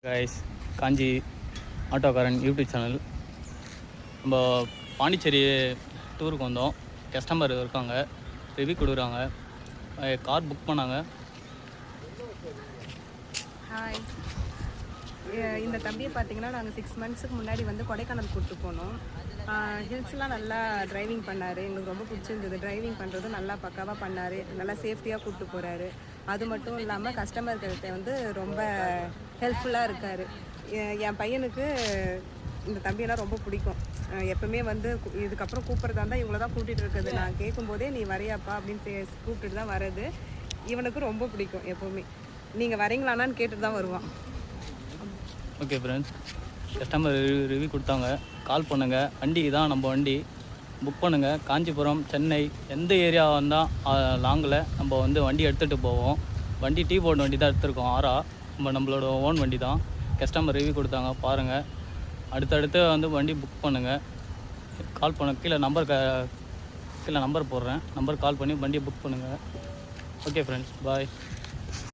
Guys, காஞ்சி ஆட்டோக்காரன் YouTube channel. நம்ம பாண்டிச்சேரி டூருக்கு வந்தோம். கஸ்டமர் இருக்காங்க, ரிவ்யூ கொடுக்குறாங்க. கார் புக் பண்ணாங்க. ஹாய், இந்த தம்பியை பார்த்தீங்கன்னா நாங்கள் 6 மந்த்ஸுக்கு முன்னாடி வந்து கொடைக்கானல் கூப்பிட்டு போனோம். ஹில்ஸ்லாம் நல்லா டிரைவிங் பண்ணார். எங்களுக்கு ரொம்ப பிடிச்சிருந்தது. டிரைவிங் பண்ணுறதும் நல்லா பக்காவாக பண்ணார். நல்லா சேஃப்டியாக கூப்பிட்டு போகிறாரு. அது மட்டும் இல்லாமல் கஸ்டமர்கிட்ட வந்து ரொம்ப ஹெல்ப்ஃபுல்லாக இருக்கார். என் பையனுக்கு இந்த தம்பியெல்லாம் ரொம்ப பிடிக்கும். எப்பவுமே வந்து இதுக்கப்புறம் கூப்பிட்றதா இருந்தால் இவங்கள தான் கூட்டிகிட்டு இருக்குது. நான் கேட்கும்போதே நீ வரையாப்பா அப்படின்னு கூப்பிட்டுட்டு தான் வர்றது. இவனுக்கு ரொம்ப பிடிக்கும். எப்போவுமே நீங்கள் வரீங்களானான்னு கேட்டுட்டு தான் வருவான். ஓகே ஃப்ரெண்ட்ஸ், கஸ்டமர் ரிவ்யூ கொடுத்தாங்க. கால் பண்ணுங்கள். வண்டி தான் நம்ம வண்டி. புக் பண்ணுங்கள். காஞ்சிபுரம், சென்னை, எந்த ஏரியா வந்தால் லாங்கில் நம்ம வந்து வண்டி எடுத்துகிட்டு போவோம். வண்டி டீ போர்டு வண்டி தான் எடுத்துருக்கோம். நம்மளோட ஓன் வண்டி தான். கஸ்டமர் ரிவ்யூ கொடுத்தாங்க, பாருங்கள். அடுத்தடுத்து வந்து வண்டி புக் பண்ணுங்கள். கால் பண்ண கீழே நம்பர் போடுறேன். நம்பர் கால் பண்ணி வண்டியை புக் பண்ணுங்கள். ஓகே ஃப்ரெண்ட்ஸ், பாய்.